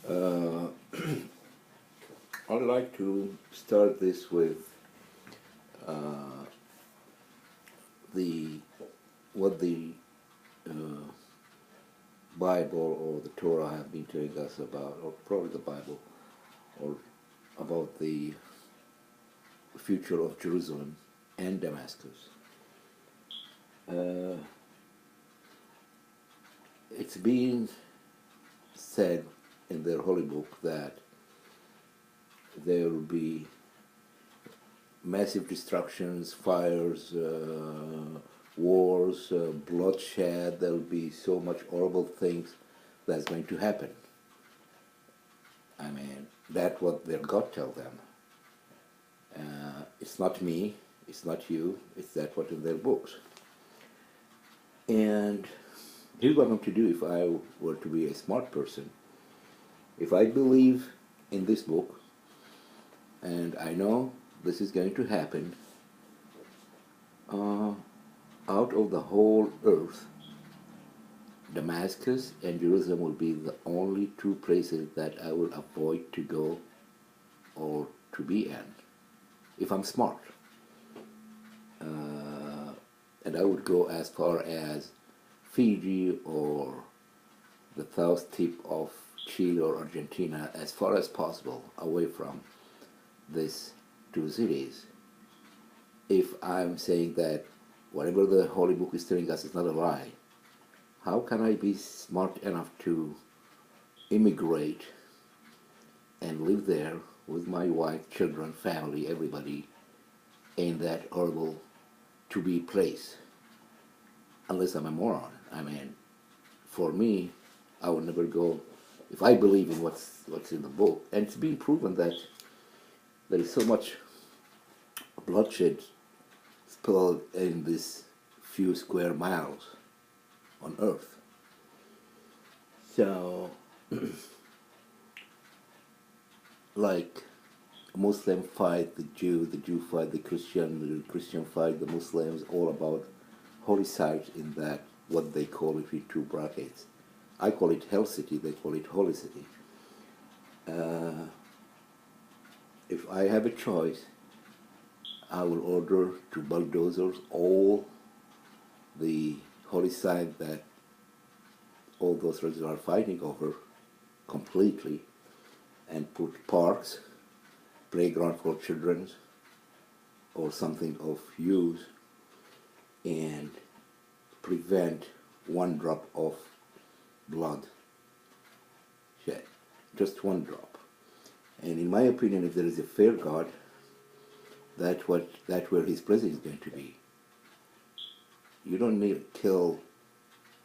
Uh, I'd like to start this with uh, the what the uh, Bible or the Torah have been telling us about, or probably the Bible, or about the future of Jerusalem and Damascus. Uh, it's been said in their holy book that there will be massive destructions, fires, wars, bloodshed. There will be so much horrible things that's going to happen. I mean, that's what their God tell them. It's not me, it's not you, it's that what in their books. And here's what I'm going to do if I were to be a smart person. If I believe in this book, and I know this is going to happen, out of the whole earth, Damascus and Jerusalem will be the only two places that I will avoid to go or to be in, if I'm smart. And I would go as far as Fiji or the south tip of Chile or Argentina, as far as possible away from these two cities. If I'm saying that whatever the Holy Book is telling us is not a lie, how can I be smart enough to immigrate and live there with my wife, children, family, everybody in that horrible to-be place? Unless I'm a moron. I mean, for me, I would never go. If I believe in what's in the book, and it's been proven that there is so much bloodshed spilled in these few square miles on earth. So, like a Muslim fight the Jew fight the Christian fight the Muslims, all about holy sites in that what they call between two brackets. I call it Hell City, they call it Holy City. If I have a choice, I will order to bulldozers all the holy site that all those religions are fighting over completely, and put parks, playground for children, or something of use, and prevent one drop of blood shed, just one drop. And in my opinion, if there is a fair God, that's where His presence is going to be. You don't need to kill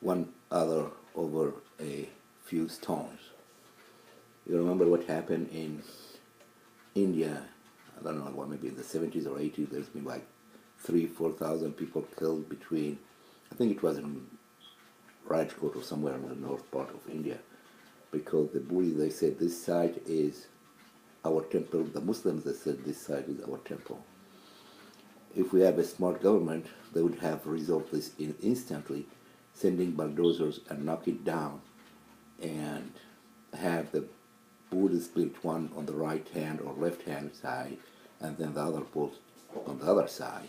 one other over a few stones. You remember what happened in India? I don't know, maybe in the 70s or 80s. There's been like 3,000-4,000 people killed between, I think it was in Rajkot or somewhere in the north part of India, because the Buddhists, they said this site is our temple. The Muslims, they said this site is our temple. If we have a smart government, they would have resolved this instantly, sending bulldozers and knock it down, and have the Buddhists build one on the right hand or left hand side, and then the other built on the other side.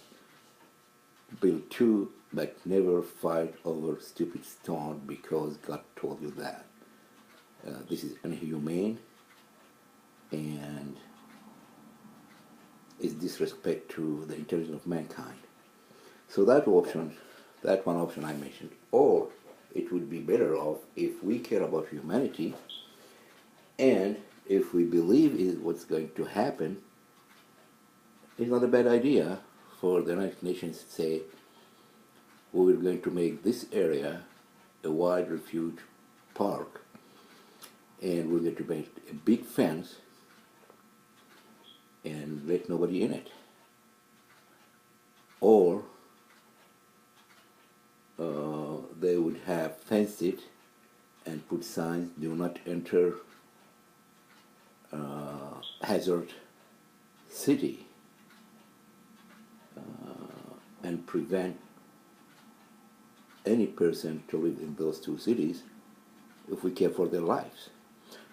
Build two, but never fight over stupid stone because God told you that. This is inhumane and is disrespect to the intelligence of mankind. So that one option I mentioned, or it would be better off if we care about humanity, and if we believe is what's going to happen, it's not a bad idea for the United Nations to say, we're going to make this area a wild refuge park, and we're going to make a big fence and let nobody in it. Or they would have fenced it and put signs, do not enter hazard city, and prevent any person to live in those two cities if we care for their lives.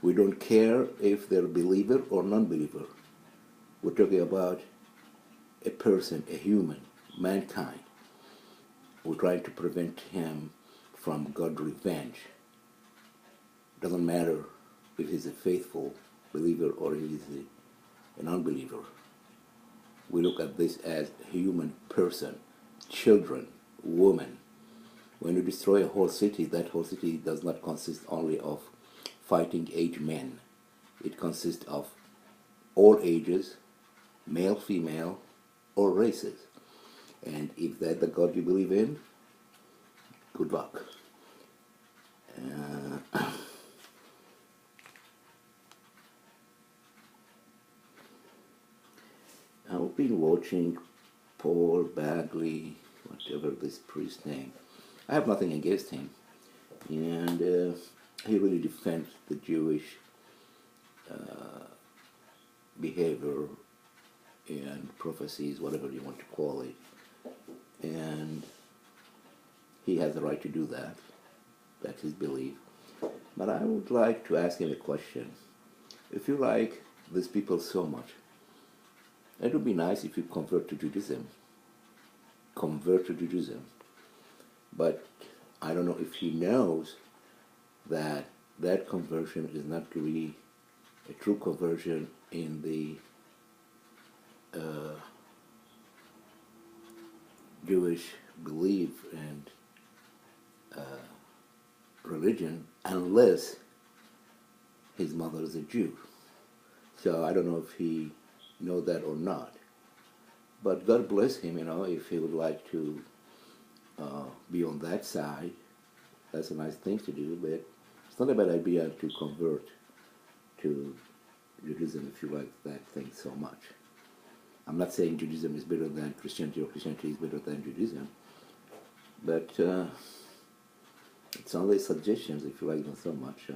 We don't care if they're believer or non-believer. We're talking about a person, a human, mankind. We're trying to prevent him from God's revenge. Doesn't matter if he's a faithful believer or he's an unbeliever. We look at this as a human person, children, women. When you destroy a whole city, that whole city does not consist only of fighting age men. It consists of all ages, male, female, or races. And if that's the God you believe in, good luck. I've been watching Paul Bagley, whatever this priest name. I have nothing against him, and he really defends the Jewish behavior and prophecies, whatever you want to call it, and he has the right to do that. That's his belief. But I would like to ask him a question. If you like these people so much, it would be nice if you convert to Judaism. Convert to Judaism. But I don't know if he knows that that conversion is not really a true conversion in the Jewish belief and religion unless his mother is a Jew. So I don't know if he knows that or not. But God bless him, if he would like to be on that side. That's a nice thing to do, but it's not a bad idea to convert to Judaism if you like that thing so much. I'm not saying Judaism is better than Christianity or Christianity is better than Judaism, but it's only suggestions. If you like them so much,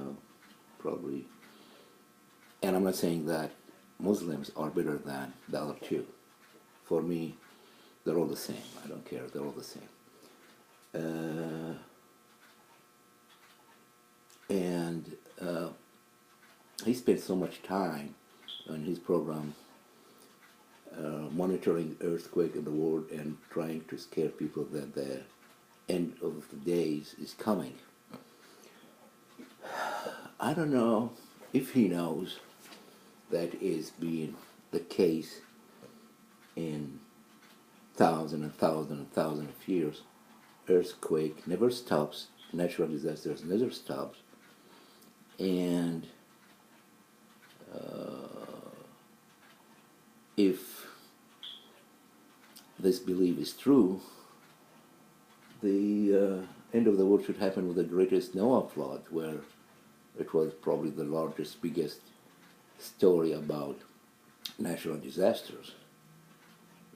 probably. And I'm not saying that Muslims are better than the other two. For me, they're all the same. I don't care. They're all the same. And he spent so much time on his program monitoring earthquake in the world and trying to scare people that the end of the days is coming. I don't know if he knows that is being the case in thousands and thousands and thousands of years. Earthquake never stops, natural disasters never stops, and if this belief is true, the end of the world should happen with the greatest Noah flood, where it was probably the largest, biggest story about natural disasters.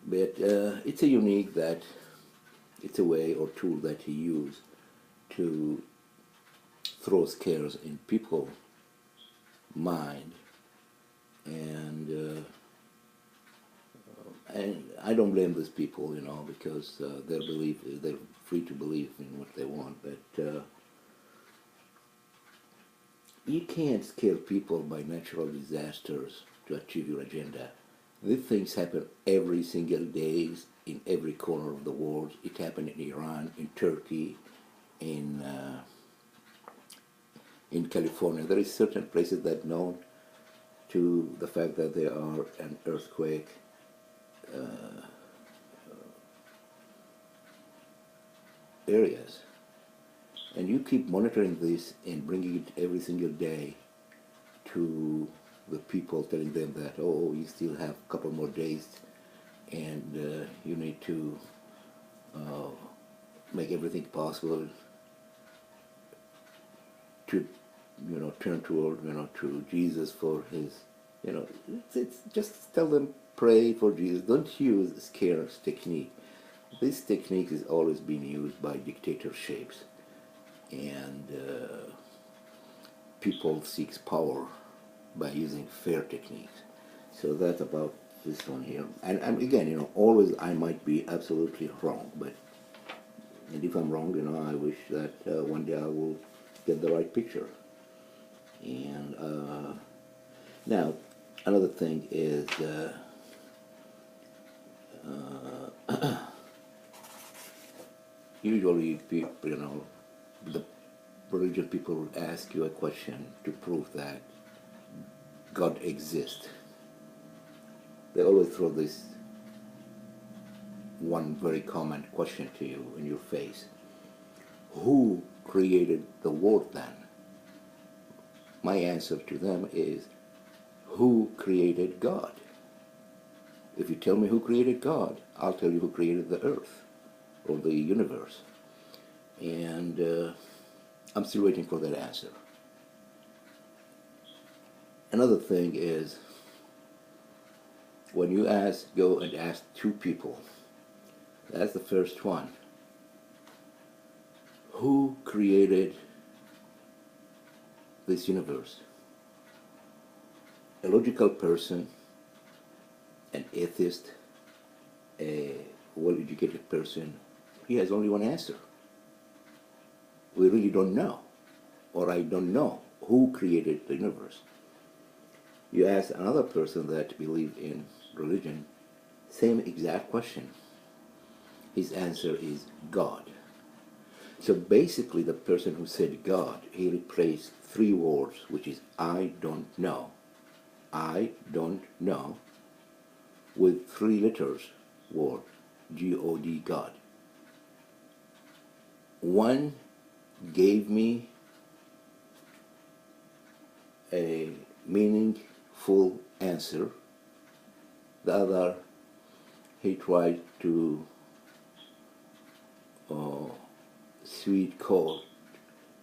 But it's a unique that it's a way or tool that he used to throw scares in people's mind, and I don't blame these people, because their belief, they're free to believe in what they want, but you can't scare people by natural disasters to achieve your agenda. These things happen every single day in every corner of the world. It happened in Iran, in Turkey, in California. There is certain places that are known to the fact that there are an earthquake areas. And you keep monitoring this and bringing it every single day to the people, telling them that, oh, you still have a couple more days and you need to make everything possible to, turn toward, to Jesus for his, it's just tell them, pray for Jesus. Don't use scarce technique. This technique is always being used by dictatorships, and people seek power by using fair techniques. So that's about this one here. And again, always I might be absolutely wrong, and if I'm wrong, I wish that one day I will get the right picture. And Now, another thing is usually people, the religious people will ask you a question to prove that God exists. They always throw this one very common question to you in your face. Who created the world then? My answer to them is, who created God? If you tell me who created God, I'll tell you who created the earth or the universe. And I'm still waiting for that answer. Another thing is, when you go and ask two people, that's the first one. Who created this universe? A logical person, an atheist, a well-educated person, he has only one answer. We really don't know, or I don't know who created the universe. You ask another person that believes in religion, same exact question. His answer is God. So basically the person who said God, he replaced three words, which is I don't know, with three letters word, G-O-D, God. One gave me a meaningful answer. The other, he tried to sweet coat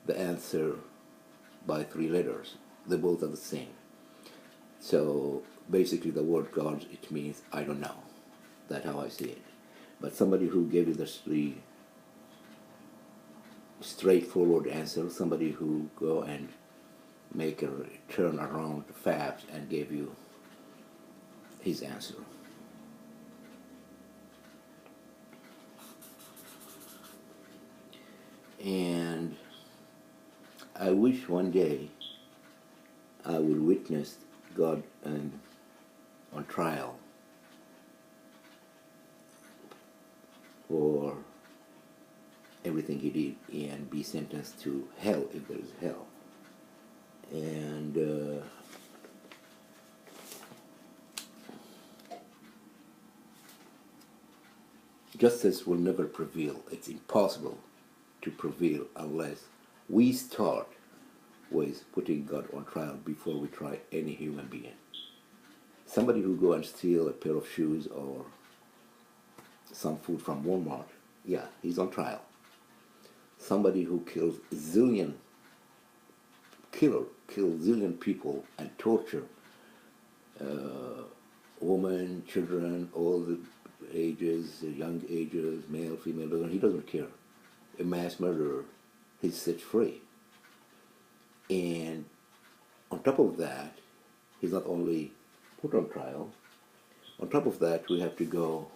the answer by three letters. They both are the same. So basically the word God, it means I don't know. That's how I see it. But somebody who gave you the three straightforward answer, somebody who go and make a turn around the facts and gave you his answer. And I wish one day I will witness God on trial for everything he did and be sentenced to hell if there is hell. And justice will never prevail. It's impossible to prevail unless we start with putting God on trial before we try any human being. Somebody who go and steal a pair of shoes or some food from Walmart, yeah, he's on trial. Somebody who kills zillion people and torture women, children, all the ages, young ages, male, female, he doesn't care. A mass murderer, he's set free. And on top of that, he's not only put on trial, on top of that, we have to go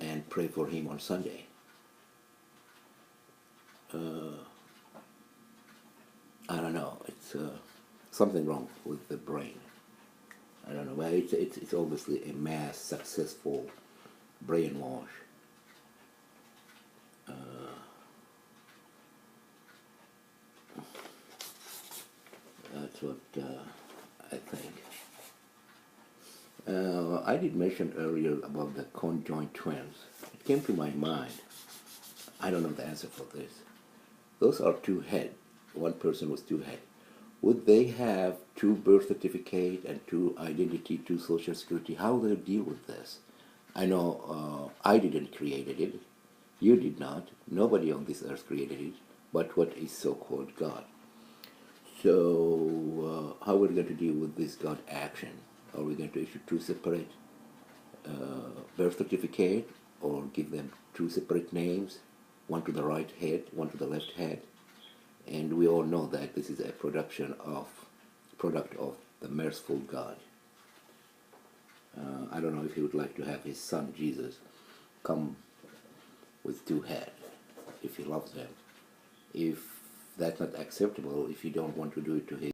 and pray for him on Sunday. I don't know, it's something wrong with the brain. I don't know, but it's obviously a mass successful brainwash. That's what I think. I did mention earlier about the conjoined twins. It came to my mind. I don't know the answer for this. Those are two heads. One person was two heads. Would they have two birth certificate and two identity, two social security? How will they deal with this? I know I didn't create it. You did not. Nobody on this earth created it. But what is so-called God? So how are we going to deal with this God action? Are we going to issue two separate birth certificate, or give them two separate names, one to the right head, one to the left head? And we all know that this is a product of the merciful God. I don't know if he would like to have his son Jesus come with two heads, if he loves them. If that's not acceptable, if you don't want to do it to his